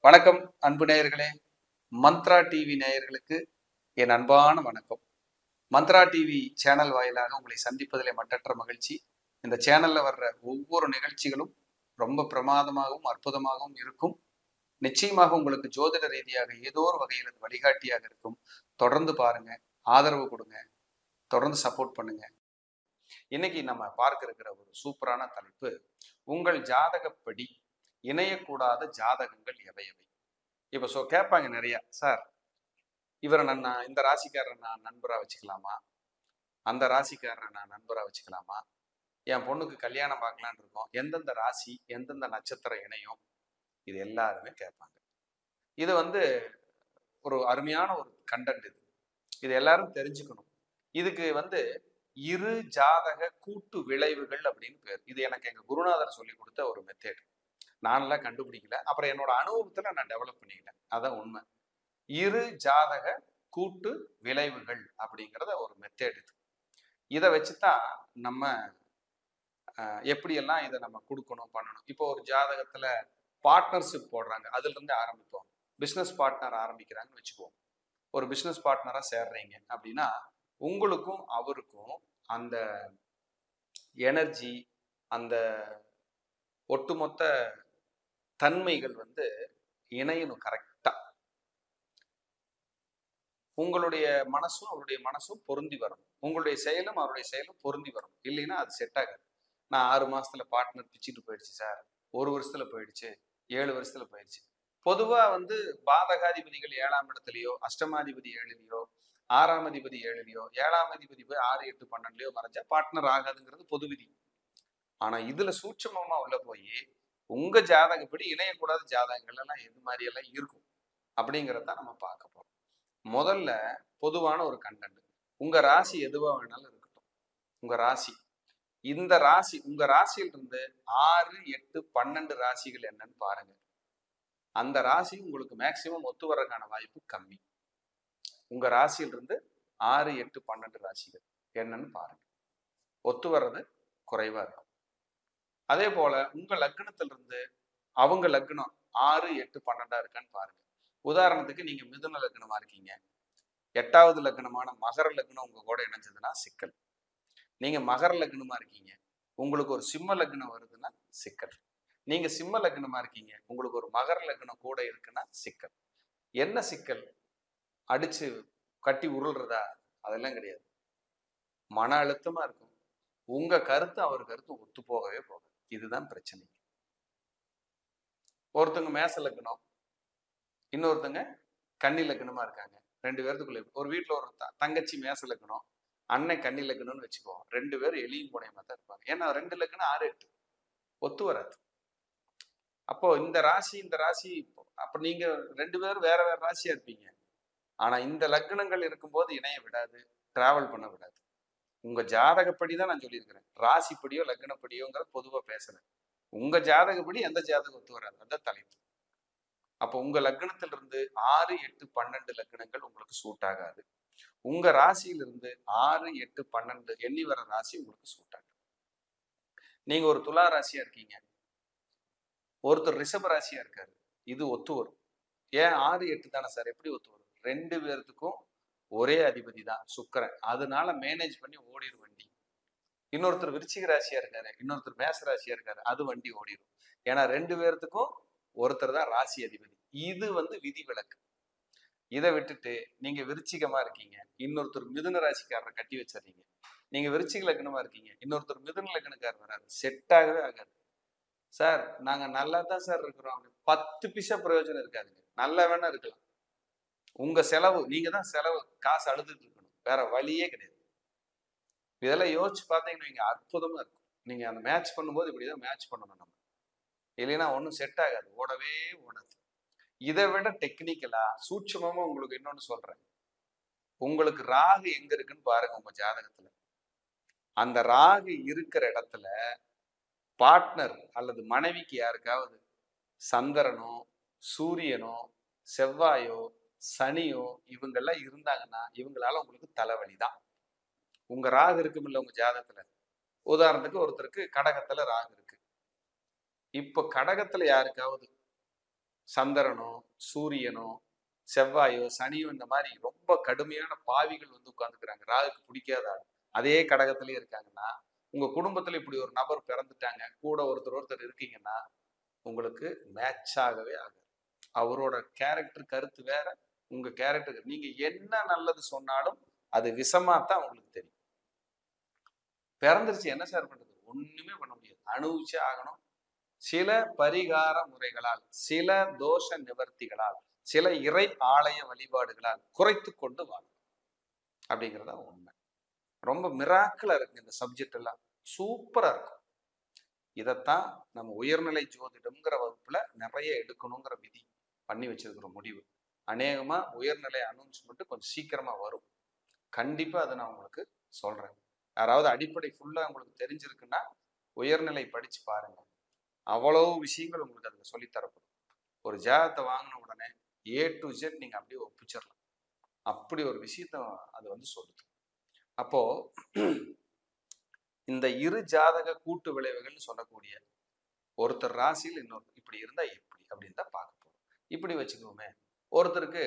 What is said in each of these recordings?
வணக்கம் அன்பு நேயர்களே. மந்த்ரா டிவி நேயர்களுக்கு என் அன்பான வணக்கம். மந்த்ரா டிவி சேனல் வாயிலாக உங்களை சந்திப்பதிலே மட்டற்ற மகிழ்ச்சி. இந்த சேனல்ல வர்ற ஒவ்வொரு நிகழ்ச்சிகளும் ரொம்ப பிரமாதமாகவும் அற்புதமாகவும் இருக்கும். நிச்சயமாக உங்களுக்கு ஜோதிட ரீதியாக ஏதோ ஒரு வகையில் அது வழிகாட்டியாக இருக்கும். தொடர்ந்து பாருங்க, ஆதரவு கொடுங்க, தொடர்ந்து சப்போர்ட் பண்ணுங்க. இன்னைக்கு நம்ம பார்க்க இருக்கிற ஒரு சூப்பரான தலைப்பு, உங்கள் ஜாதகப்படி இணையக்கூடாத ஜாதகங்கள் எவை எவை. இப்ப கேட்பாங்க நிறைய, சார் இவரை நான் இந்த ராசிக்காரரை நான் நண்பரா வச்சுக்கலாமா, அந்த ராசிக்காரரை நான் நண்பரா வச்சுக்கலாமா, என் பொண்ணுக்கு கல்யாணம் பார்க்கலான்னு இருக்கோம், எந்தெந்த ராசி எந்தெந்த நட்சத்திரம் இணையும், இது எல்லாருமே கேட்பாங்க. இது ஒரு அருமையான ஒரு கண்டென்ட். இது எல்லாரும் தெரிஞ்சுக்கணும். இதுக்கு இரு ஜாதக கூட்டு விளைவுகள் அப்படின்னு பேர். இது எனக்கு எங்க குருநாதர் சொல்லி கொடுத்த ஒரு மெத்தேட். நான்லாம் கண்டுபிடிக்கல, அப்புறம் என்னோட அனுபவத்துல நான் டெவலப் பண்ணிக்கிட்டேன். அதான் உண்மை. இரு ஜாதக கூட்டு விளைவுகள் அப்படிங்கிறத ஒரு மெத்தேட் இது. இதை வச்சுதான் நம்ம எப்படியெல்லாம் இதை நம்ம கொடுக்கணும் பண்ணணும். இப்போ ஒரு ஜாதகத்துல பார்ட்னர்ஷிப் போடுறாங்க, அதுல இருந்து ஆரம்பிப்போம். பிசினஸ் பார்ட்னர் ஆரம்பிக்கிறாங்கன்னு வச்சுக்குவோம். ஒரு பிசினஸ் பார்ட்னரா சேர்றீங்க அப்படின்னா உங்களுக்கும் அவருக்கும் அந்த எனர்ஜி, அந்த ஒட்டுமொத்த தன்மைகள் இணையணும் கரெக்டா. உங்களுடைய மனசும் அவருடைய மனசும் பொருந்தி வரணும். உங்களுடைய செயலும் அவருடைய செயலும் பொருந்தி வரணும். இல்லைன்னா அது செட் ஆகாது. நான் 6 மாசத்துல பார்ட்னர் பிச்சுட்டு போயிடுச்சு சார், 1 வருஷத்துல போயிடுச்சு, 7 வருஷத்துல போயிடுச்சு. பொதுவா பாதகாதிபதிகள் 7ஆம் இடத்துலயோ, அஷ்டமாதிபதி 7லயோ, 6ஆம் அதிபதி 7லயோ, 7ஆம் அதிபதி போய் 6, 8, 12லயோ மறைஞ்சா பார்ட்னர் ஆகாதுங்கிறது பொது விதி. ஆனா இதுல சூட்சமமா உள்ள போய் உங்க ஜாதகப்படி இணையக்கூடாத ஜாதகங்கள் எல்லாம் எது மாதிரி எல்லாம் இருக்கும் அப்படிங்கிறத நம்ம பார்க்க போறோம். முதல்ல பொதுவான ஒரு கண்டென்ட், உங்க ராசி எதுவா வேணாலும் இருக்கட்டும். உங்க ராசி, இந்த ராசி உங்க ராசியிலிருந்து 6, 8, 12 ராசிகள் என்னன்னு பாருங்க. அந்த ராசி உங்களுக்கு மேக்சிமம் ஒத்து வர்றதுக்கான வாய்ப்பு கம்மி. உங்க ராசியிலிருந்து 6, 8, 12 ராசிகள் என்னன்னு பாருங்க. ஒத்து வர்றது குறைவா இருக்கும். அதே போல உங்க லக்னத்திலிருந்து அவங்க லக்னம் 6, 8, 12 இருக்கான்னு பாருங்க. உதாரணத்துக்கு நீங்க மிதுன லக்னமா இருக்கீங்க, 8வது லக்னமான மகர லக்னம் உங்க கூட இணைஞ்சதுன்னா சிக்கல். நீங்க மகர லக்னமா இருக்கீங்க, உங்களுக்கு ஒரு சிம்ம லக்னம் வருதுன்னா சிக்கல். நீங்க சிம்ம லக்னமா இருக்கீங்க, உங்களுக்கு ஒரு மகர லக்னம் கூட இருக்குன்னா சிக்கல். என்ன சிக்கல்? அடிச்சு கட்டி உருள்றதா? அதெல்லாம் கிடையாது. மன அழுத்தமா இருக்கும். உங்க கருத்து அவர் கருத்து ஒத்து போகவே போகாது. இதுதான் பிரச்சனை. ஒருத்தங்க மேச லக்னம், இன்னொருத்தங்க கன்னி லக்னமா இருக்காங்க. 2 பேர்த்துக்குள்ள ஒரு வீட்டுல ஒரு தங்கச்சி மேச லக்னம், அண்ணன் கன்னி லக்னம்னு வச்சுக்குவோம். 2 பேரும் எளியும் புனையமா தான் இருப்பாங்க. ஏன்னா 2 லக்னம் 6, 8 ஒத்து வராது. அப்போ இந்த ராசி இந்த ராசி, அப்ப நீங்க 2 பேரும் வேற வேற ராசியா இருப்பீங்க. ஆனா இந்த லக்னங்கள் இருக்கும்போது இணைய விடாது, டிராவல் பண்ண விடாது. உங்க ஜாதகப்படிதான் நான் சொல்லியிருக்கிறேன். ராசிப்படியோ லக்னப்படியோங்கிறத பொதுவா பேசுறேன். உங்க ஜாதகப்படி எந்த ஜாதகம் ஒத்து வராது, அதான் தலைப்பு. அப்போ உங்க லக்னத்திலிருந்து 6, 8, 12 லக்னங்கள் உங்களுக்கு சூட் ஆகாது. உங்க ராசியிலிருந்து 6, 8, 12 எண்ணி வர ராசி உங்களுக்கு சூட் ஆகாது. நீங்க ஒரு துலா ராசியா இருக்கீங்க, ஒருத்தர் ரிஷப ராசியா இருக்காரு, இது ஒத்து வரும். ஏன் 6, 8 தானே சார், எப்படி ஒத்து வரும்? 2 பேர்த்துக்கும் ஒரே அதிபதி தான் சுக்கிரன், அதனால மேனேஜ் பண்ணி ஓடிடும் வண்டி. இன்னொருத்தர் விருச்சிக ராசியா இருக்காரு, இன்னொருத்தர் மேச ராசியா இருக்காரு, அது வண்டி ஓடிடும். ஏன்னா 2 பேர்த்துக்கும் ஒருத்தர் தான் ராசி அதிபதி. இது விதி விலக்கு. இதை விட்டுட்டு நீங்க விருச்சிகமா இருக்கீங்க, இன்னொருத்தர் மிதுன ராசிக்காரரை கட்டி வச்சிடறீங்க. நீங்க விருச்சிக லக்னமா இருக்கீங்க, இன்னொருத்தர் மிதுன லக்னக்காரர் வராது, செட் ஆகவே ஆகாது. சார் நாங்க நல்லா தான் சார் இருக்கிறோம், 10 பைசா பிரயோஜனம் இருக்காதுங்க. நல்லா வேணா இருக்கலாம், உங்க செலவு, நீங்க தான் செலவு காசு அழுதுட்டு இருக்கணும், வேற வழியே கிடையாது. இதெல்லாம் யோசிச்சு பார்த்தீங்கன்னா நீங்க அற்புதமா இருக்கும். நீங்க அந்த மேட்ச் பண்ணும்போது இப்படிதான் மேட்ச் பண்ணணும் நம்ம, இல்லைன்னா ஒன்றும் செட் ஆகாது, ஓடவே ஓடாது. இதை விட டெக்னிக்கலா சூட்சமா உங்களுக்கு இன்னொன்னு சொல்றேன். உங்களுக்கு ராகு எங்க இருக்குன்னு பாருங்க உங்க ஜாதகத்துல. அந்த ராகு இருக்கிற இடத்துல பார்ட்னர் அல்லது மனைவிக்கு யாருக்காவது சந்திரனோ, சூரியனோ, செவ்வாயோ, சனியோ இவங்கெல்லாம் இருந்தாங்கன்னா இவங்களால உங்களுக்கு தலைவலி தான். உங்க ராகு இருக்குமில்ல உங்க ஜாதகத்துல. உதாரணத்துக்கு ஒருத்தருக்கு கடகத்துல ராகு இருக்கு. இப்ப கடகத்துல யாருக்காவது சந்திரனோ சூரியனோ செவ்வாயோ சனியோ இந்த மாதிரி ரொம்ப கடுமையான பாவிகள் வந்து உட்கார்ந்துக்கிறாங்க, ராகுக்கு பிடிக்காத ஆள் அதே கடகத்திலே இருக்காங்கன்னா, உங்க குடும்பத்துல இப்படி ஒரு நபர் பிறந்துட்டாங்க, கூட ஒருத்தர் இருக்கீங்கன்னா உங்களுக்கு மேட்ச் ஆகவே ஆகாது. அவரோட கேரக்டர் கருத்து வேற, உங்க கேரக்டர் நீங்க என்ன நல்லது சொன்னாலும் அது விஷமா தான் உங்களுக்கு தெரியும். பிறந்துருச்சு என்ன சார் பண்றது? ஒண்ணுமே பண்ண முடியாது, அனுபவிச்சே ஆகணும். சில பரிகார முறைகளால், சில தோஷ நிவர்த்திகளால், சில இறை ஆலய வழிபாடுகளால் குறைத்து கொண்டு வாங்க அப்படிங்கிறதா உண்மை. ரொம்ப மிராக்கிளா இருக்கு இந்த சப்ஜெக்ட் எல்லாம், சூப்பரா இருக்கும். இதைத்தான் நம்ம உயர்நிலை ஜோதிடம்ங்கிற வகுப்புல நிறைய எடுக்கணுங்கிற விதி பண்ணி வச்சிருக்கிற முடிவு. அநேகமா உயர்நிலை அனௌன்ஸ்மெண்ட் கொஞ்சம் சீக்கிரமா வரும். கண்டிப்பா அதை நான் உங்களுக்கு சொல்றேன். யாராவது அடிப்படை ஃபுல்லா உங்களுக்கு தெரிஞ்சிருக்குன்னா உயர்நிலை படிச்சு பாருங்க, அவ்வளவு விஷயங்கள் உங்களுக்கு அதுல சொல்லித்தரப்படும். ஒரு ஜாதகத்தை வாங்கின உடனே A to Z நீங்க அப்படியே ஒப்பிச்சிடலாம், அப்படி ஒரு விஷயத்த அது வந்து சொல்லுது. அப்போ இந்த இரு ஜாதக கூட்டு விளைவுகள்னு சொல்லக்கூடிய ஒருத்தர் ராசியில் இன்னொரு இப்படி இருந்தா எப்படி அப்படின்னு தான் பார்க்க போறோம். இப்படி வச்சுக்கோமே, ஒருத்தருக்கு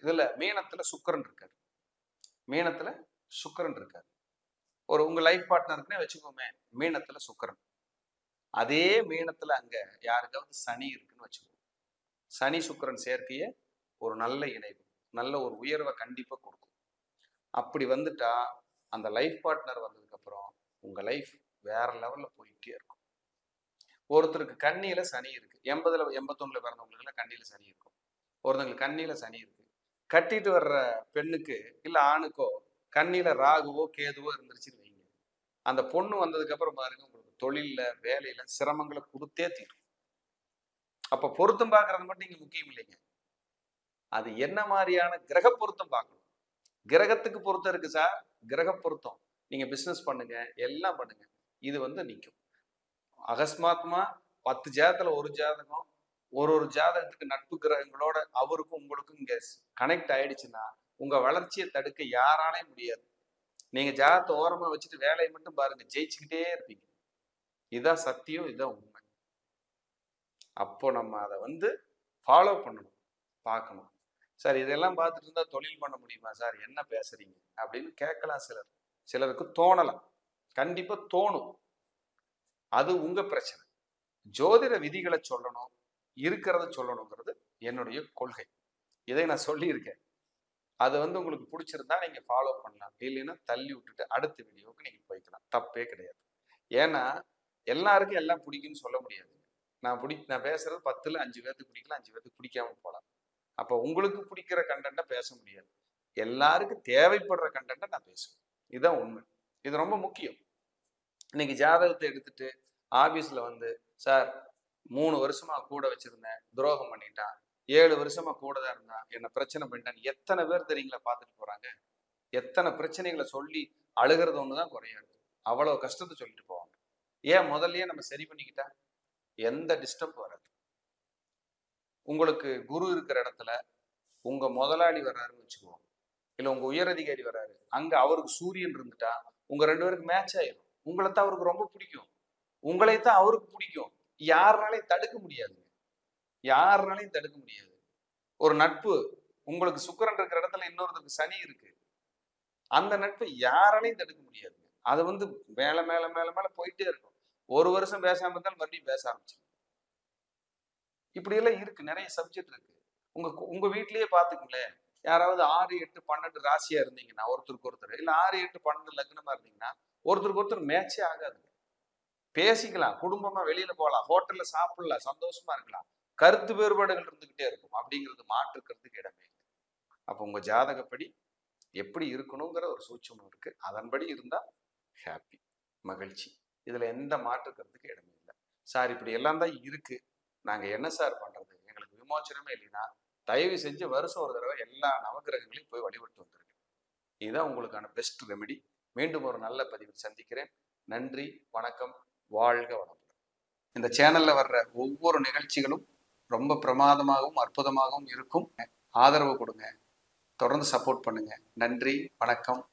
இதுல மீனத்துல சுக்கிரன் இருக்காரு, மீனத்துல சுக்கிரன் இருக்காரு. உங்க லைஃப் பார்ட்னருக்குன்னே வச்சுக்கோமே, மீனத்துல சுக்கிரன். அதே மீனத்துல அங்க யாருக்காவது சனி இருக்குன்னு வச்சுக்கோங்க. சனி சுக்கிரன் சேர்க்கைய ஒரு நல்ல இணைவு, நல்ல ஒரு உயர்வை கண்டிப்பா கொடுக்கும். அப்படி வந்துட்டா அந்த லைஃப் பார்ட்னர் வந்ததுக்கு அப்புறம் உங்க லைஃப் வேற லெவல்ல போயிட்டே இருக்கும். ஒருத்தருக்கு கண்ணியில சனி இருக்கு, 80ல 81ல பிறந்தவங்களுக்கு கண்ணியில சனி இருக்கும். ஒருத்தங்களுக்கு கண்ணியில சனி இருக்கு. கட்டிட்டு வர்ற பெண்ணுக்கு இல்ல ஆணுக்கோ கண்ணியில ராகுவோ கேதுவோ இருந்துருச்சுன்னு வைங்க, அந்த பொண்ணு வந்ததுக்கு அப்புறம் பாருங்க உங்களுக்கு தொழில்ல வேலையில சிரமங்களை கொடுத்தே தீரும். அப்ப பொருத்தம் பார்க்கறது மட்டும் இங்க முக்கியம் இல்லைங்க, அது என்ன மாதிரியான கிரக பொருத்தம் பார்க்கணும். கிரகத்துக்கு பொருத்தம் இருக்கு சார், கிரக பொருத்தம். நீங்க பிசினஸ் பண்ணுங்க, எல்லாம் பண்ணுங்க, இது வந்து நிற்கும். அகஸ்மாத்மா 10 ஜாதகத்துல ஒரு ஜாதகம் ஒரு ஜாதகத்துக்கு நட்பு கிரகங்களோட அவருக்கும் உங்களுக்கும் இங்க கனெக்ட் ஆயிடுச்சுன்னா உங்க வளர்ச்சியை தடுக்க யாராலையும் முடியாது. நீங்க ஜாதகத்தை ஓரமா வச்சுட்டு வேலையை மட்டும் பாருங்க, ஜெயிச்சுக்கிட்டே இருப்பீங்க. இதுதான் சத்தியம், இதுதான் உண்மை. அப்போ நம்ம அதை வந்து ஃபாலோ பண்ணணும், பார்க்கணும். சார் இதெல்லாம் பார்த்துட்டு இருந்தா தொழில் பண்ண முடியுமா சார், என்ன பேசுறீங்க அப்படின்னு கேட்கலாம். சிலருக்கு தோணலாம், கண்டிப்பா தோணும், அது உங்க பிரச்சனை. ஜோதிட விதிகளை சொல்லணும், இருக்கிறத சொல்லணுங்கிறது என்னுடைய கொள்கை. இதை நான் சொல்லியிருக்கேன். அது வந்து உங்களுக்கு பிடிச்சிருந்தா நீங்க ஃபாலோ பண்ணலாம், இல்லைன்னா தள்ளி விட்டுட்டு அடுத்த வீடியோவுக்கு நீங்க போய்க்கலாம், தப்பே கிடையாது. ஏன்னா எல்லாருக்கும் எல்லாம் பிடிக்கும்னு சொல்ல முடியாது. நான் பேசுறது 10ல் 5 பேருக்கு பிடிக்கலாம், 5 பேருக்கு பிடிக்காம போகலாம். அப்போ உங்களுக்கு பிடிக்கிற கண்டென்ட்டை பேச முடியாது, எல்லாருக்கும் தேவைப்படுற கண்டென்ட்டை நான் பேசுவேன். இதுதான் உண்மை, இது ரொம்ப முக்கியம். இன்னைக்கு ஜாதகத்தை எடுத்துட்டு ஆபீஸ்ல வந்து சார் 3 வருஷமா கூட வச்சிருந்தேன், துரோகம் பண்ணிட்டான், 7 வருஷமா கூட தான் இருந்தான், என்ன பிரச்சனை பண்ணிட்டான், எத்தனை பேர் தெரியுங்களா பார்த்துட்டு போறாங்க. எத்தனை பிரச்சனைகளை சொல்லி அழுகிறது ஒண்ணுதான் குறையாது, அவ்வளவு கஷ்டத்தை சொல்லிட்டு போவாங்க. ஏன் முதல்லயே நம்ம சரி பண்ணிக்கிட்டா எந்த டிஸ்டர்ப் வராது. உங்களுக்கு குரு இருக்கிற இடத்துல உங்க முதலாளி வர்றாருன்னு வச்சுக்குவோம், இல்ல உங்க உயர் அதிகாரி வர்றாரு, அங்க அவருக்கு சூரியன் இருந்துட்டா உங்க 2 பேருக்கு மேட்ச் ஆயிடும். உங்களைத்தான் அவருக்கு ரொம்ப பிடிக்கும், உங்களைத்தான் அவருக்கு பிடிக்கும். யாருனாலையும் தடுக்க முடியாது, யாருனாலையும் தடுக்க முடியாது. ஒரு நட்பு, உங்களுக்கு சுக்கிரன் இருக்கிற இடத்துல இன்னொருத்தருக்கு சனி இருக்கு, அந்த நட்பை யாராலையும் தடுக்க முடியாது. அது வந்து மேல மேல மேல மேல போயிட்டே இருக்கும். 1 வருஷம் பேசாம இருந்தாலும் மறுபடியும் பேச ஆரம்பிச்சு. இப்படி எல்லாம் இருக்கு, நிறைய சப்ஜெக்ட் இருக்கு. உங்க வீட்லயே பாத்துக்கங்களேன், யாராவது 6, 8, 12 ராசியா இருந்தீங்கன்னா ஒருத்தருக்கு ஒருத்தர், இல்ல 6, 8, 12 லக்னமா இருந்தீங்கன்னா ஒருத்தருக்கு ஒருத்தர் மேட்சே ஆகாது. பேசிக்கலாம், குடும்பமா வெளியில போகலாம், ஹோட்டல்ல சாப்பிடலாம், சந்தோஷமா இருக்கலாம், கருத்து வேறுபாடுகள் இருந்துகிட்டே இருக்கும். அப்படிங்கிறது மாற்றுக்கிறதுக்கு இடமே இல்லை. அப்போ உங்க ஜாதகப்படி எப்படி இருக்கணுங்கிற ஒரு சூட்சமம் இருக்கு, அதன்படி இருந்தா ஹாப்பி, மகிழ்ச்சி. இதுல எந்த மாற்றுக்கிறதுக்கு இடமே இல்லை. சார் இப்படி எல்லாம் தான் இருக்கு, நாங்க என்ன சார் பண்றது, எங்களுக்கு விமோச்சனமே இல்லைன்னா தயவு செஞ்சு வருஷம் ஒரு தடவை எல்லா நவகிரகங்களையும் போய் வழிபட்டு வந்துருங்க. இதுதான் உங்களுக்கான பெஸ்ட் ரெமெடி. மீண்டும் ஒரு நல்ல பதிவில் சந்திக்கிறேன். நன்றி, வணக்கம், வாழ்க வளமுடன். இந்த சேனல்ல வர்ற ஒவ்வொரு நிகழ்ச்சிகளும் ரொம்ப பிரமாதமாகவும் அற்புதமாகவும் இருக்கும். ஆதரவு கொடுங்க, தொடர்ந்து சப்போர்ட் பண்ணுங்க. நன்றி, வணக்கம்.